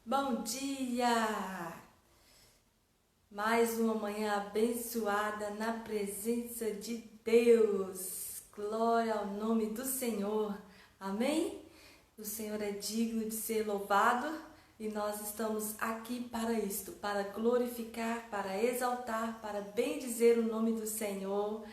Bom dia! Mais uma manhã abençoada na presença de Deus. Glória ao nome do Senhor. Amém? O Senhor é digno de ser louvado e nós estamos aqui para isto, para glorificar, para exaltar, para bendizer o nome do Senhor.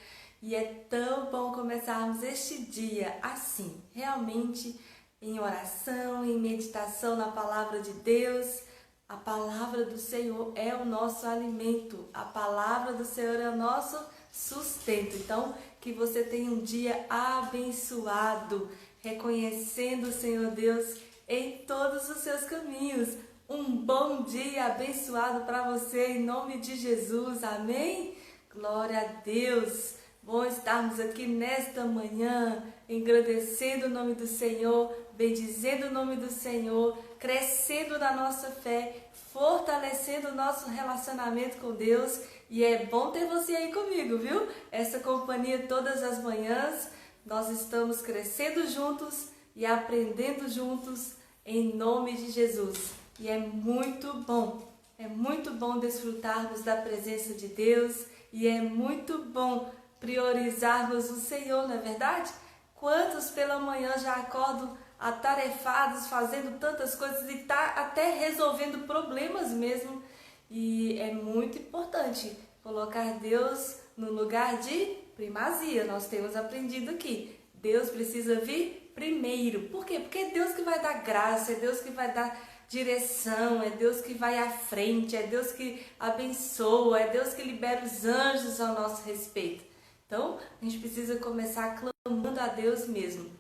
E é tão bom começarmos este dia assim, realmente em oração, em meditação na palavra de Deus. A palavra do Senhor é o nosso alimento, a palavra do Senhor é o nosso sustento. Então, que você tenha um dia abençoado, reconhecendo o Senhor Deus em todos os seus caminhos. Um bom dia abençoado para você em nome de Jesus, amém? Glória a Deus! Bom estarmos aqui nesta manhã, engrandecendo o nome do Senhor, bendizendo o nome do Senhor, crescendo na nossa fé, fortalecendo o nosso relacionamento com Deus. E é bom ter você aí comigo, viu? Essa companhia todas as manhãs, nós estamos crescendo juntos e aprendendo juntos em nome de Jesus. E é muito bom desfrutarmos da presença de Deus e é muito bom priorizarmos o Senhor, não é verdade? Quantos pela manhã já acordam atarefados, fazendo tantas coisas e tá até resolvendo problemas mesmo. E é muito importante colocar Deus no lugar de primazia. Nós temos aprendido aqui. Deus precisa vir primeiro. Por quê? Porque é Deus que vai dar graça, é Deus que vai dar direção, é Deus que vai à frente, é Deus que abençoa, é Deus que libera os anjos ao nosso respeito. Então, a gente precisa começar clamando a Deus mesmo.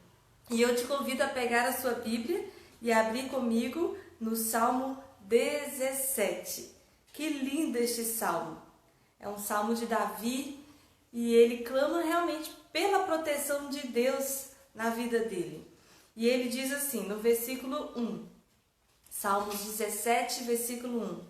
E eu te convido a pegar a sua Bíblia e abrir comigo no Salmo 17. Que lindo este salmo! É um salmo de Davi e ele clama realmente pela proteção de Deus na vida dele. E ele diz assim, no versículo 1, Salmos 17, versículo 1.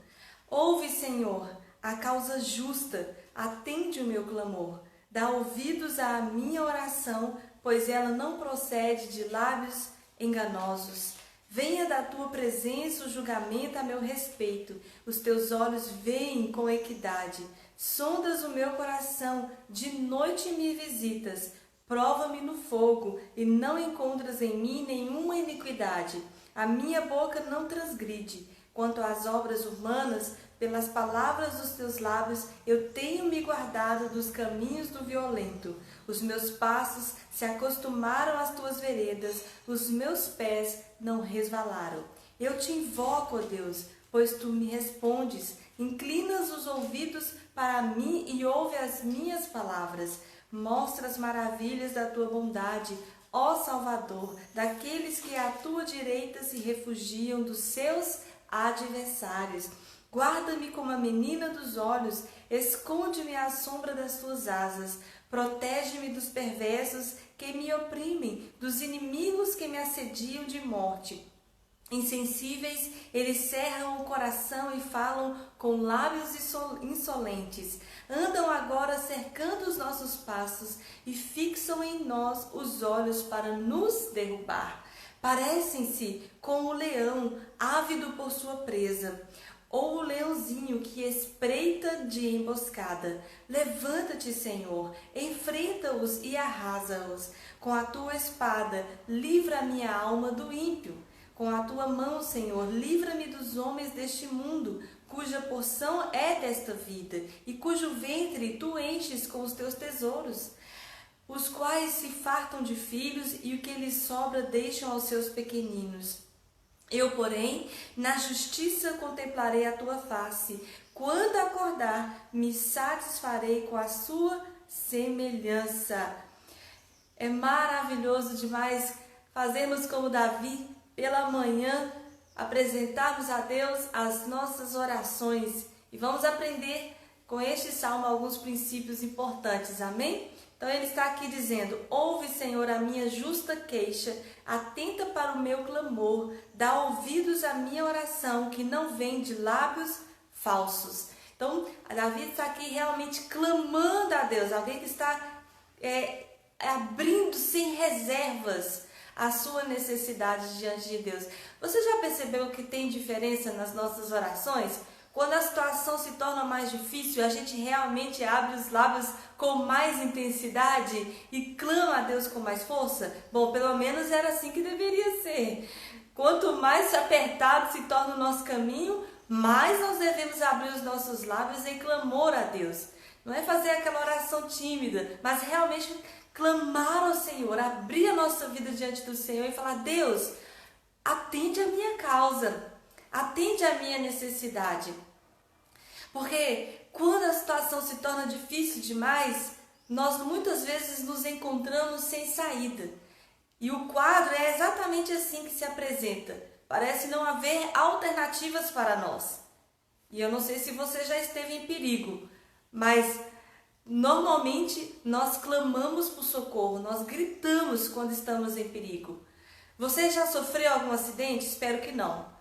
Ouve, Senhor, a causa justa, atende o meu clamor. Dá ouvidos à minha oração, pois ela não procede de lábios enganosos. Venha da tua presença o julgamento a meu respeito. Os teus olhos veem com equidade. Sondas o meu coração, de noite me visitas. Prova-me no fogo e não encontras em mim nenhuma iniquidade. A minha boca não transgride. Quanto às obras humanas, pelas palavras dos teus lábios, eu tenho me guardado dos caminhos do violento. Os meus passos se acostumaram às tuas veredas, os meus pés não resvalaram. Eu te invoco, ó Deus, pois tu me respondes. Inclinas os ouvidos para mim e ouve as minhas palavras. Mostra as maravilhas da tua bondade, ó Salvador, daqueles que à tua direita se refugiam dos seus adversários. Guarda-me como a menina dos olhos, esconde-me à sombra das tuas asas. Protege-me dos perversos que me oprimem, dos inimigos que me assediam de morte. Insensíveis, eles cerram o coração e falam com lábios insolentes. Andam agora cercando os nossos passos e fixam em nós os olhos para nos derrubar. Parecem-se com o leão, ávido por sua presa, ou o leãozinho que espreita de emboscada. Levanta-te, Senhor, enfrenta-os e arrasa-os. Com a tua espada, livra a minha alma do ímpio. Com a tua mão, Senhor, livra-me dos homens deste mundo, cuja porção é desta vida, e cujo ventre tu enches com os teus tesouros, os quais se fartam de filhos, e o que lhes sobra deixam aos seus pequeninos. Eu, porém, na justiça contemplarei a tua face. Quando acordar, me satisfarei com a sua semelhança. É maravilhoso demais fazermos como Davi, pela manhã, apresentarmos a Deus as nossas orações. E vamos aprender com este salmo alguns princípios importantes, amém? Então ele está aqui dizendo, ouve, Senhor, a minha justa queixa, atenta para o meu clamor, dá ouvidos à minha oração, que não vem de lábios falsos. Então, Davi está aqui realmente clamando a Deus, alguém que está abrindo sem reservas a sua necessidade diante de Deus. Você já percebeu que tem diferença nas nossas orações? Quando a situação se torna mais difícil, a gente realmente abre os lábios com mais intensidade e clama a Deus com mais força? Bom, pelo menos era assim que deveria ser. Quanto mais apertado se torna o nosso caminho, mais nós devemos abrir os nossos lábios em clamor a Deus. Não é fazer aquela oração tímida, mas realmente clamar ao Senhor, abrir a nossa vida diante do Senhor e falar: Deus, atende a minha causa. Atende à minha necessidade. Porque quando a situação se torna difícil demais, nós muitas vezes nos encontramos sem saída. E o quadro é exatamente assim que se apresenta. Parece não haver alternativas para nós. E eu não sei se você já esteve em perigo, mas normalmente nós clamamos por socorro, nós gritamos quando estamos em perigo. Você já sofreu algum acidente? Espero que não.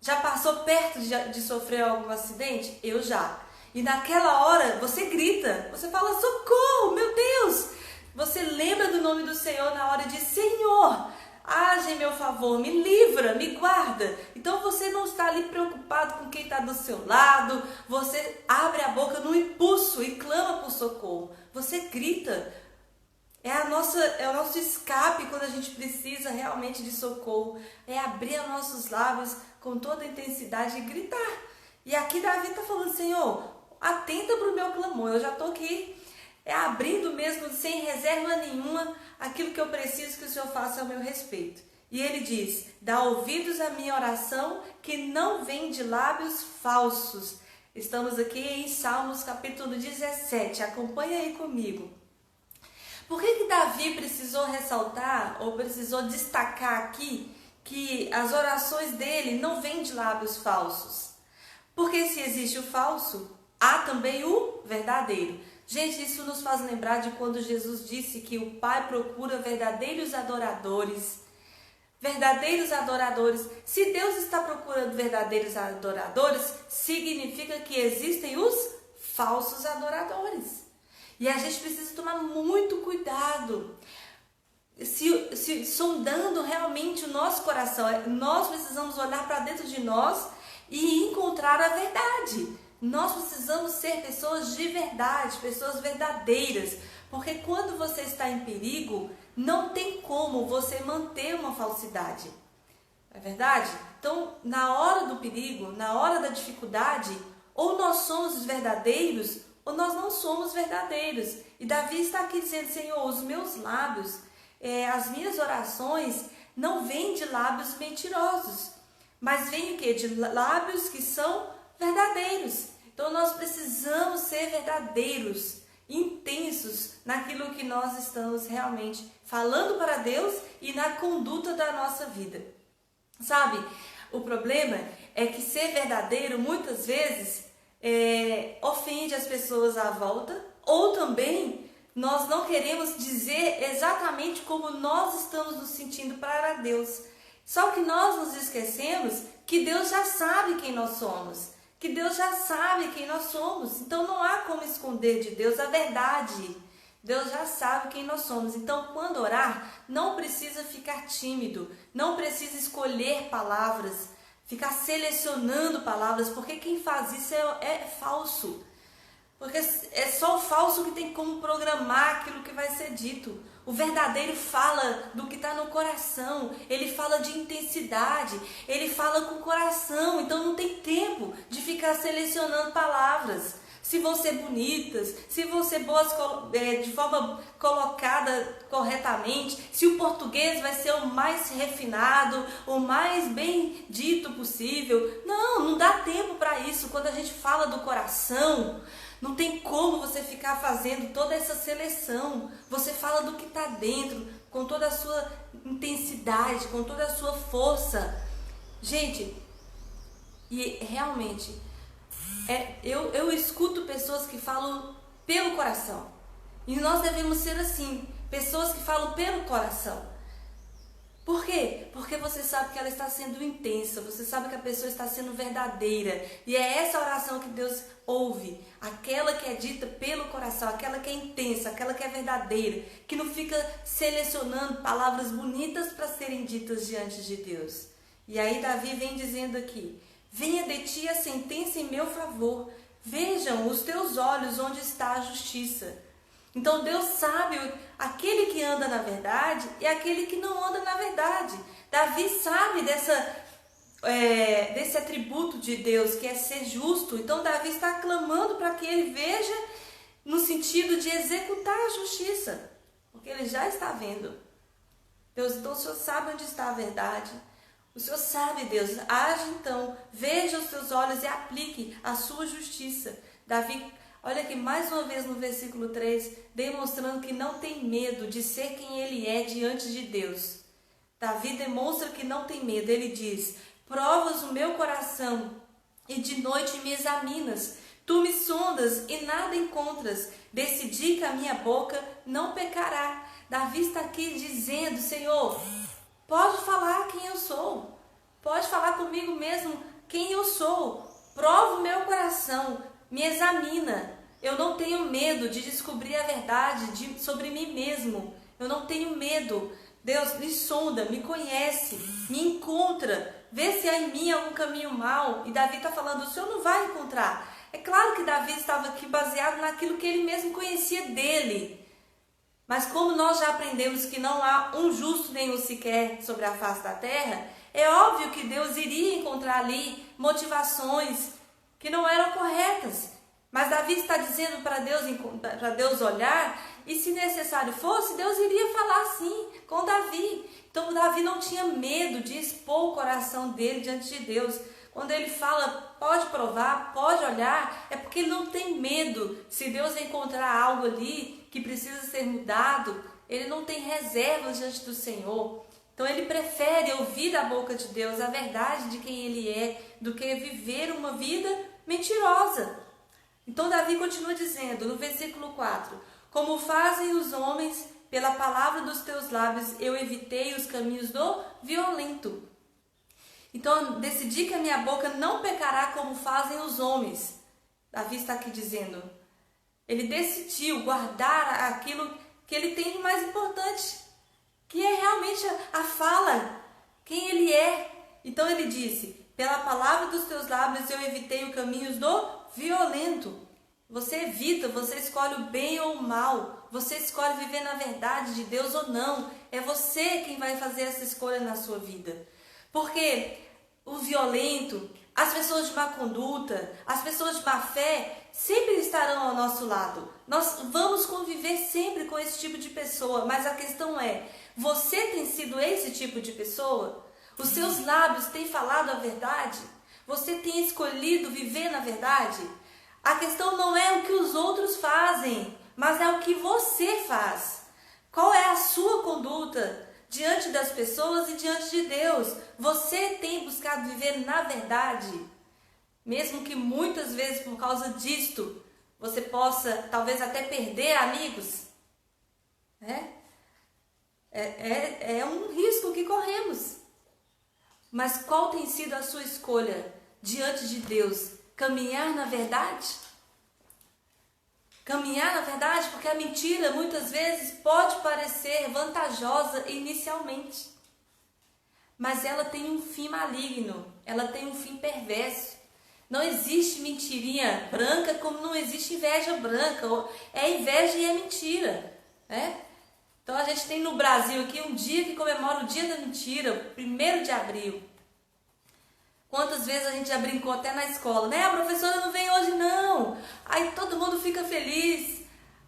Já passou perto de sofrer algum acidente? Eu já. E naquela hora você grita, você fala: socorro, meu Deus! Você lembra do nome do Senhor na hora de: Senhor, age em meu favor, me livra, me guarda. Então você não está ali preocupado com quem está do seu lado, você abre a boca no impulso e clama por socorro. Você grita. É o nosso escape quando a gente precisa realmente de socorro. É abrir os nossos lábios com toda a intensidade e gritar. E aqui Davi está falando: Senhor, atenta para o meu clamor. Eu já estou aqui abrindo mesmo, sem reserva nenhuma, aquilo que eu preciso que o Senhor faça ao meu respeito. E ele diz: dá ouvidos à minha oração, que não vem de lábios falsos. Estamos aqui em Salmos capítulo 17. Acompanha aí comigo. Por que Davi precisou ressaltar ou precisou destacar aqui que as orações dele não vêm de lábios falsos? Porque se existe o falso, há também o verdadeiro. Gente, isso nos faz lembrar de quando Jesus disse que o Pai procura verdadeiros adoradores. Verdadeiros adoradores. Se Deus está procurando verdadeiros adoradores, significa que existem os falsos adoradores. E a gente precisa tomar muito cuidado, sondando realmente o nosso coração. Nós precisamos olhar para dentro de nós e encontrar a verdade. Nós precisamos ser pessoas de verdade, pessoas verdadeiras. Porque quando você está em perigo, não tem como você manter uma falsidade. É verdade? Então, na hora do perigo, na hora da dificuldade, ou nós somos verdadeiros, ou nós não somos verdadeiros. E Davi está aqui dizendo: Senhor, os meus lábios, as minhas orações não vêm de lábios mentirosos, mas vêm o quê? De lábios que são verdadeiros. Então nós precisamos ser verdadeiros, intensos naquilo que nós estamos realmente falando para Deus e na conduta da nossa vida. Sabe, o problema é que ser verdadeiro muitas vezes ofende as pessoas à volta, ou também nós não queremos dizer exatamente como nós estamos nos sentindo para Deus. Só que nós nos esquecemos que Deus já sabe quem nós somos, que Deus já sabe quem nós somos. Então não há como esconder de Deus a verdade. Deus já sabe quem nós somos. Então, quando orar, não precisa ficar tímido, não precisa escolher palavras, ficar selecionando palavras, porque quem faz isso é falso. Porque é só o falso que tem como programar aquilo que vai ser dito. O verdadeiro fala do que está no coração, ele fala de intensidade, ele fala com o coração. Então não tem tempo de ficar selecionando palavras. Se vão ser bonitas, se vão ser boas de forma colocada corretamente, se o português vai ser o mais refinado, o mais bem dito possível. Não dá tempo para isso. Quando a gente fala do coração, não tem como você ficar fazendo toda essa seleção. Você fala do que está dentro, com toda a sua intensidade, com toda a sua força. Gente, e realmente, eu escuto pessoas que falam pelo coração. E nós devemos ser assim, pessoas que falam pelo coração. Por quê? Porque você sabe que ela está sendo intensa, você sabe que a pessoa está sendo verdadeira. E é essa oração que Deus ouve, aquela que é dita pelo coração, aquela que é intensa, aquela que é verdadeira, que não fica selecionando palavras bonitas para serem ditas diante de Deus. E aí Davi vem dizendo aqui: venha de ti a sentença em meu favor, vejam os teus olhos onde está a justiça. Então Deus sabe aquele que anda na verdade e aquele que não anda na verdade. Davi sabe desse atributo de Deus, que é ser justo. Então Davi está clamando para que ele veja no sentido de executar a justiça, porque ele já está vendo. Deus, então o Senhor sabe onde está a verdade. O Senhor sabe, Deus, age então, veja os teus olhos e aplique a sua justiça. Davi, olha aqui mais uma vez no versículo 3, demonstrando que não tem medo de ser quem ele é diante de Deus. Davi demonstra que não tem medo. Ele diz: provas o meu coração e de noite me examinas. Tu me sondas e nada encontras. Decidi que a minha boca não pecará. Davi está aqui dizendo: Senhor, pode falar quem eu sou. Pode falar comigo mesmo quem eu sou. Prova o meu coração. Me examina. Eu não tenho medo de descobrir a verdade sobre mim mesmo. Eu não tenho medo. Deus, me sonda, me conhece, me encontra. Vê se há em mim algum caminho mau. E Davi está falando: o Senhor não vai encontrar. É claro que Davi estava aqui baseado naquilo que ele mesmo conhecia dele. Mas como nós já aprendemos que não há um justo nenhum sequer sobre a face da terra, é óbvio que Deus iria encontrar ali motivações que não eram corretas. Mas Davi está dizendo para Deus olhar, e se necessário fosse, Deus iria falar sim com Davi. Então Davi não tinha medo de expor o coração dele diante de Deus. Quando ele fala, pode provar, pode olhar, é porque ele não tem medo. Se Deus encontrar algo ali que precisa ser mudado, ele não tem reservas diante do Senhor. Então ele prefere ouvir da boca de Deus a verdade de quem ele é, do que viver uma vida mentirosa. Então Davi continua dizendo no versículo 4: como fazem os homens, pela palavra dos teus lábios eu evitei os caminhos do violento. Então decidi que a minha boca não pecará como fazem os homens. Davi está aqui dizendo, ele decidiu guardar aquilo que ele tem de mais importante, que é realmente a fala, quem ele é. Então ele disse: pela palavra dos teus lábios eu evitei os caminhos do violento. Você evita, você escolhe o bem ou o mal, você escolhe viver na verdade de Deus ou não. É você quem vai fazer essa escolha na sua vida. Porque o violento, as pessoas de má conduta, as pessoas de má fé sempre estarão ao nosso lado. Nós vamos conviver sempre com esse tipo de pessoa, mas a questão é: você tem sido esse tipo de pessoa? Os seus lábios têm falado a verdade? Você tem escolhido viver na verdade? A questão não é o que os outros fazem, mas é o que você faz. Qual é a sua conduta diante das pessoas e diante de Deus? Você tem buscado viver na verdade? Mesmo que muitas vezes por causa disto você possa talvez até perder amigos. É um risco que corremos. Mas qual tem sido a sua escolha diante de Deus? Caminhar na verdade? Caminhar na verdade, porque a mentira muitas vezes pode parecer vantajosa inicialmente, mas ela tem um fim maligno, ela tem um fim perverso. Não existe mentirinha branca como não existe inveja branca. É inveja e é mentira, né? Então a gente tem no Brasil aqui um dia que comemora o dia da mentira, 1º de abril. Quantas vezes a gente já brincou até na escola, né? A professora não vem hoje não. Aí todo mundo fica feliz.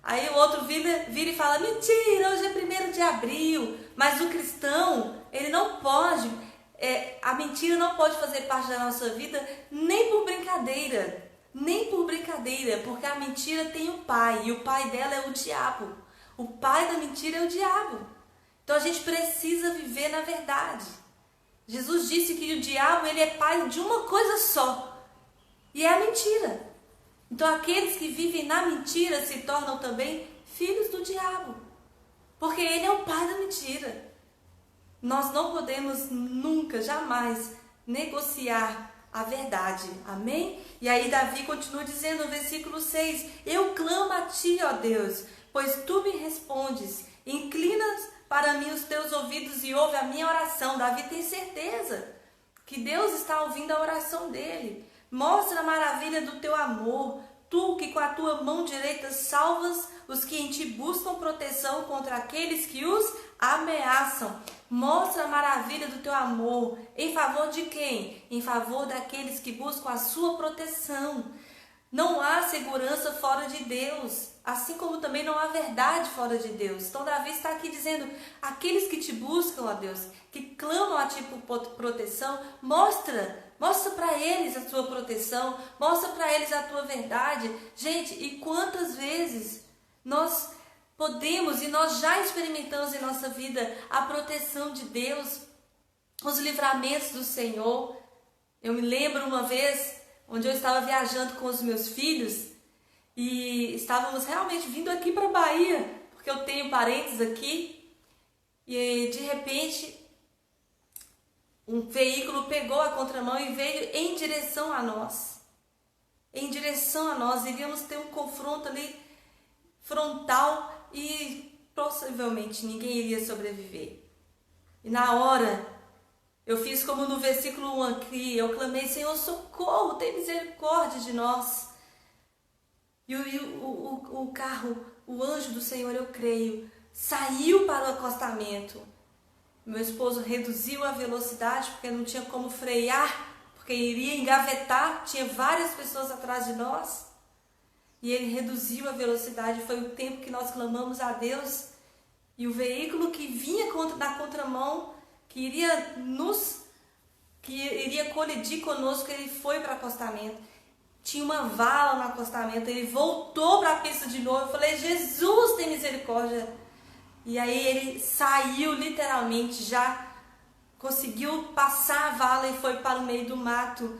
Aí o outro vira e fala, mentira, hoje é 1º de abril. Mas o cristão, ele não pode, a mentira não pode fazer parte da nossa vida nem por brincadeira. Nem por brincadeira, porque a mentira tem um pai e o pai dela é o diabo. O pai da mentira é o diabo. Então a gente precisa viver na verdade. Jesus disse que o diabo ele é pai de uma coisa só, e é a mentira. Então aqueles que vivem na mentira se tornam também filhos do diabo, porque ele é o pai da mentira. Nós não podemos nunca, jamais negociar a verdade, amém? E aí Davi continua dizendo no versículo 6, eu clamo a ti, ó Deus, pois tu me respondes, inclinas para mim os teus ouvidos e ouve a minha oração. Davi tem certeza que Deus está ouvindo a oração dele. Mostra a maravilha do teu amor, tu que com a tua mão direita salvas os que em ti buscam proteção contra aqueles que os ameaçam. Mostra a maravilha do teu amor. Em favor de quem? Em favor daqueles que buscam a sua proteção. Não há segurança fora de Deus, assim como também não há verdade fora de Deus. Então Davi está aqui dizendo, aqueles que te buscam, ó Deus, que clamam a ti por proteção, mostra para eles a tua proteção, mostra para eles a tua verdade. Gente, e quantas vezes nós podemos e nós já experimentamos em nossa vida a proteção de Deus, os livramentos do Senhor. Eu me lembro uma vez onde eu estava viajando com os meus filhos e estávamos realmente vindo aqui para a Bahia, porque eu tenho parentes aqui, e de repente um veículo pegou a contramão e veio em direção a nós. Em direção a nós, iríamos ter um confronto ali frontal e possivelmente ninguém iria sobreviver. E na hora, eu fiz como no versículo 1 aqui, eu clamei, Senhor, socorro, tem misericórdia de nós. E o carro, o anjo do Senhor, eu creio, saiu para o acostamento. Meu esposo reduziu a velocidade porque não tinha como frear, porque iria engavetar, tinha várias pessoas atrás de nós. E ele reduziu a velocidade, foi o tempo que nós clamamos a Deus. E o veículo que vinha na contramão, que iria colidir conosco, ele foi para o acostamento. Tinha uma vala no acostamento, ele voltou para a pista de novo. Eu falei, Jesus, tem misericórdia. E aí ele saiu literalmente, já conseguiu passar a vala e foi para o meio do mato.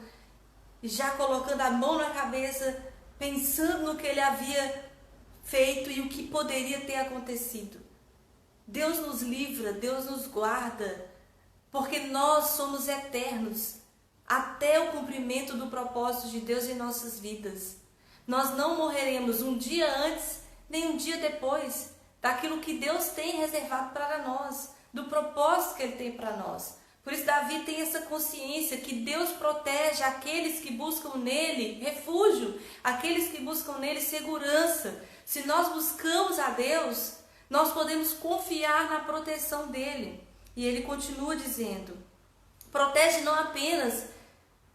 E já colocando a mão na cabeça, pensando no que ele havia feito e o que poderia ter acontecido. Deus nos livra, Deus nos guarda, porque nós somos eternos até o cumprimento do propósito de Deus em nossas vidas. Nós não morreremos um dia antes, nem um dia depois daquilo que Deus tem reservado para nós, do propósito que Ele tem para nós. Por isso Davi tem essa consciência que Deus protege aqueles que buscam nele refúgio, aqueles que buscam nele segurança. Se nós buscamos a Deus, nós podemos confiar na proteção dele. E ele continua dizendo, protege não apenas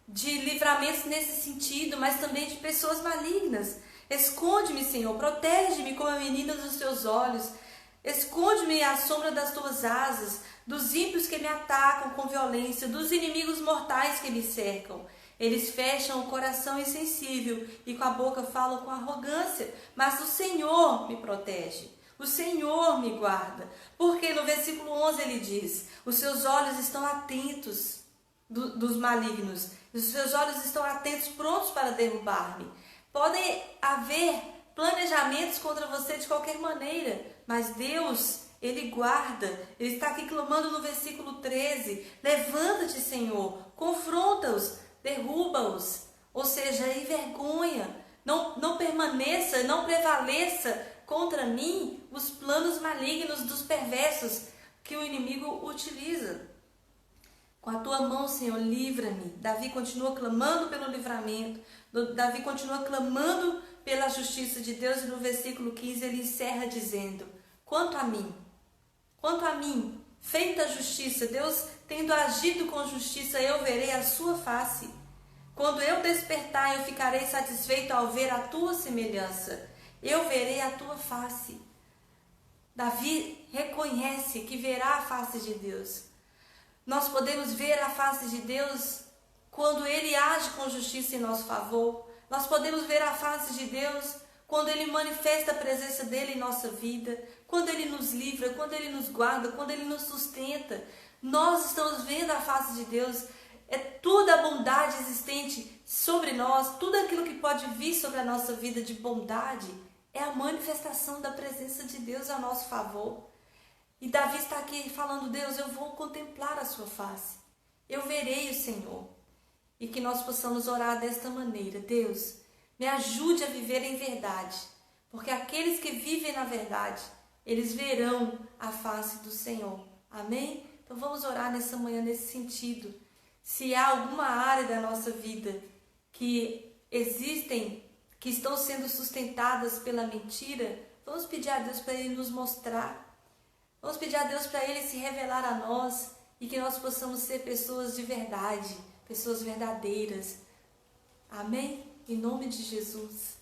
de livramentos nesse sentido, mas também de pessoas malignas. Esconde-me, Senhor, protege-me como a menina dos teus olhos. Esconde-me à sombra das tuas asas, dos ímpios que me atacam com violência, dos inimigos mortais que me cercam. Eles fecham o coração insensível e com a boca falam com arrogância, mas o Senhor me protege. O Senhor me guarda, porque no versículo 11 ele diz, os seus olhos estão atentos dos malignos, os seus olhos estão atentos, prontos para derrubar-me. Podem haver planejamentos contra você de qualquer maneira, mas Deus, Ele guarda. Ele está aqui clamando no versículo 13, levanta-te, Senhor, confronta-os, derruba-os, ou seja, envergonha, não permaneça, não prevaleça contra mim os planos malignos dos perversos que o inimigo utiliza. Com a tua mão, Senhor, livra-me. Davi continua clamando pelo livramento. Davi continua clamando pela justiça de Deus. E no versículo 15 ele encerra dizendo, quanto a mim, feita a justiça, Deus tendo agido com justiça, eu verei a sua face. Quando eu despertar, eu ficarei satisfeito ao ver a tua semelhança. Eu verei a tua face. Davi reconhece que verá a face de Deus. Nós podemos ver a face de Deus quando Ele age com justiça em nosso favor. Nós podemos ver a face de Deus quando Ele manifesta a presença dEle em nossa vida, quando Ele nos livra, quando Ele nos guarda, quando Ele nos sustenta. Nós estamos vendo a face de Deus. É toda a bondade existente sobre nós, tudo aquilo que pode vir sobre a nossa vida de bondade, é a manifestação da presença de Deus a nosso favor. E Davi está aqui falando: Deus, eu vou contemplar a sua face, eu verei o Senhor. E que nós possamos orar desta maneira: Deus, me ajude a viver em verdade, porque aqueles que vivem na verdade, eles verão a face do Senhor. Amém? Então vamos orar nessa manhã nesse sentido. Se há alguma área da nossa vida que estão sendo sustentadas pela mentira, vamos pedir a Deus para Ele nos mostrar. Vamos pedir a Deus para Ele se revelar a nós e que nós possamos ser pessoas de verdade, pessoas verdadeiras. Amém? Em nome de Jesus.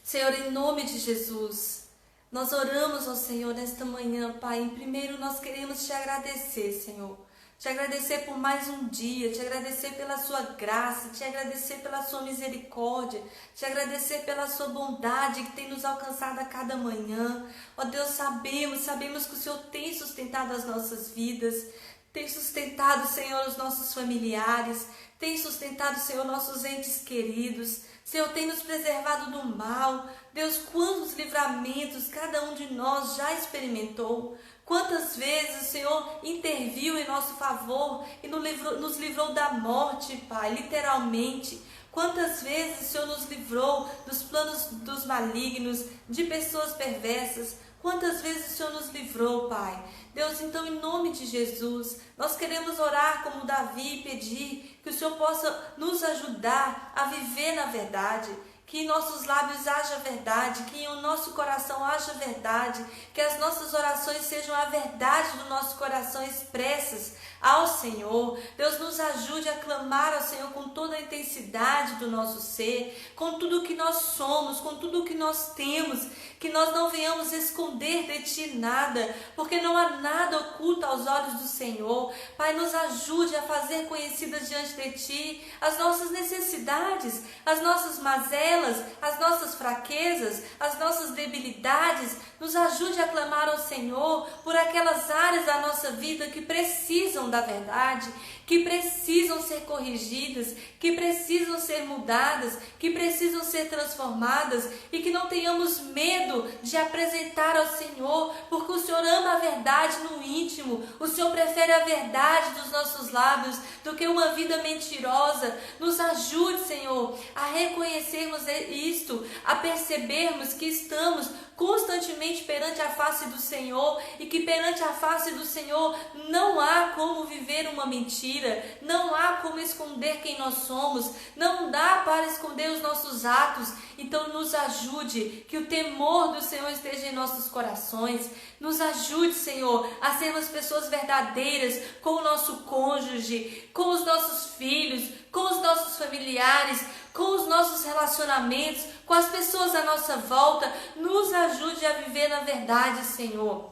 Senhor, em nome de Jesus, nós oramos ao Senhor nesta manhã, Pai. Primeiro nós queremos te agradecer, Senhor. Te agradecer por mais um dia, te agradecer pela sua graça, te agradecer pela sua misericórdia, te agradecer pela sua bondade que tem nos alcançado a cada manhã. Ó Deus, sabemos que o Senhor tem sustentado as nossas vidas, tem sustentado, Senhor, os nossos familiares, tem sustentado, Senhor, nossos entes queridos. Senhor, tem nos preservado do mal. Deus, quantos livramentos cada um de nós já experimentou. Quantas vezes o Senhor interviu em nosso favor e nos livrou da morte, Pai, literalmente. Quantas vezes o Senhor nos livrou dos planos dos malignos, de pessoas perversas. Quantas vezes o Senhor nos livrou, Pai. Deus, então, em nome de Jesus, nós queremos orar como Davi e pedir que o Senhor possa nos ajudar a viver na verdade. Que em nossos lábios haja verdade, que em nosso coração haja verdade, que as nossas orações sejam a verdade do nosso coração expressas ao Senhor. Deus, nos ajude a clamar ao Senhor com toda a intensidade do nosso ser, com tudo que nós somos, com tudo que nós temos, que nós não venhamos esconder de Ti nada, porque não há nada oculto aos olhos do Senhor. Pai, nos ajude a fazer conhecidas diante de Ti as nossas necessidades, as nossas mazelas, as nossas fraquezas, as nossas debilidades. Nos ajude a clamar ao Senhor por aquelas áreas da nossa vida que precisam da verdade, que precisam ser corrigidas, que precisam ser mudadas, que precisam ser transformadas, e que não tenhamos medo de apresentar ao Senhor, porque o Senhor ama a verdade no íntimo. O Senhor prefere a verdade dos nossos lábios do que uma vida mentirosa. Nos ajude, Senhor, a reconhecermos isto, a percebermos que estamos constantemente perante a face do Senhor, e que perante a face do Senhor não há como viver uma mentira, não há como esconder quem nós somos, não dá para esconder os nossos atos. Então nos ajude, que o temor do Senhor esteja em nossos corações. Nos ajude, Senhor, a sermos pessoas verdadeiras com o nosso cônjuge, com os nossos filhos, com os nossos familiares, com os nossos relacionamentos, com as pessoas à nossa volta. Nos ajude a viver na verdade, Senhor.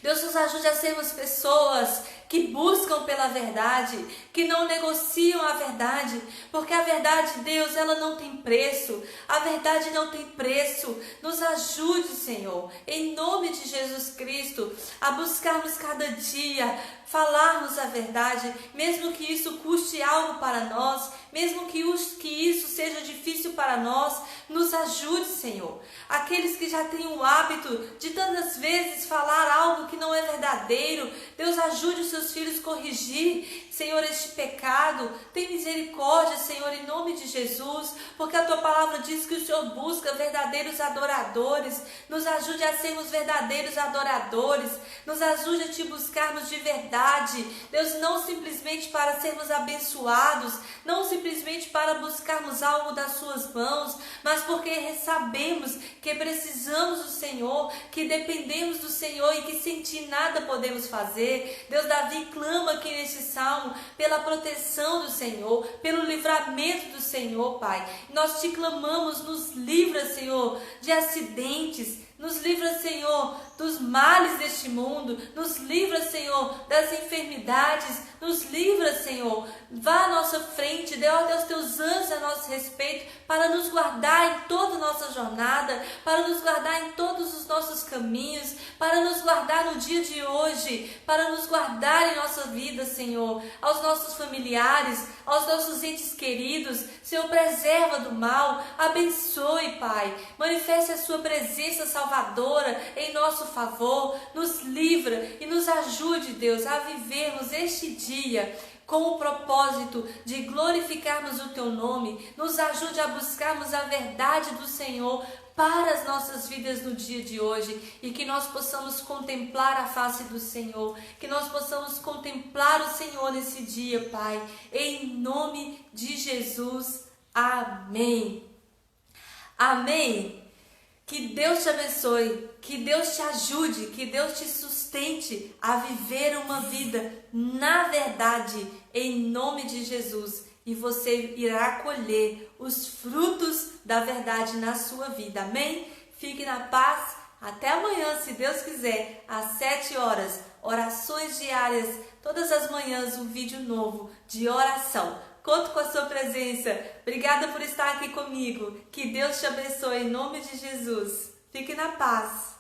Deus, nos ajude a sermos pessoas que buscam pela verdade, que não negociam a verdade, porque a verdade, Deus, ela não tem preço, a verdade não tem preço. Nos ajude, Senhor, em nome de Jesus Cristo, a buscarmos cada dia falarmos a verdade, mesmo que isso custe algo para nós, mesmo que isso seja difícil para nós. Nos ajude, Senhor. Aqueles que já têm o hábito de tantas vezes falar algo que não é verdadeiro, Deus, ajude os seus filhos a corrigir, Senhor, este pecado. Tem misericórdia, Senhor, em nome de Jesus, porque a Tua palavra diz que o Senhor busca verdadeiros adoradores. Nos ajude a sermos verdadeiros adoradores, nos ajude a Te buscarmos de verdade, Deus, não simplesmente para sermos abençoados, não simplesmente para buscarmos algo das Suas mãos, mas porque sabemos que precisamos do Senhor, que dependemos do Senhor e que sem Ti nada podemos fazer. Deus, Davi clama aqui neste salmo pela proteção do Senhor, pelo livramento do Senhor, Pai. Nós Te clamamos: nos livra, Senhor, de acidentes, nos livra, Senhor, dos males deste mundo, nos livra, Senhor, das enfermidades, nos livra, Senhor. Vá à nossa frente, dê, ó Deus, Teus anjos a nosso respeito, para nos guardar em toda a nossa jornada, para nos guardar em todos os nossos caminhos, para nos guardar no dia de hoje, para nos guardar em nossa vida, Senhor, aos nossos familiares, aos nossos entes queridos. Senhor, preserva do mal, abençoe, Pai, manifeste a Sua presença salvadora em nosso nosso favor, nos livra e nos ajude, Deus, a vivermos este dia com o propósito de glorificarmos o Teu nome. Nos ajude a buscarmos a verdade do Senhor para as nossas vidas no dia de hoje e que nós possamos contemplar a face do Senhor, que nós possamos contemplar o Senhor nesse dia, Pai, em nome de Jesus. Amém. Amém. Que Deus te abençoe, que Deus te ajude, que Deus te sustente a viver uma vida na verdade, em nome de Jesus. E você irá colher os frutos da verdade na sua vida. Amém? Fique na paz. Até amanhã, se Deus quiser, às 7 horas. Orações diárias. Todas as manhãs um vídeo novo de oração. Conto com a sua presença. Obrigada por estar aqui comigo. Que Deus te abençoe em nome de Jesus. Fique na paz.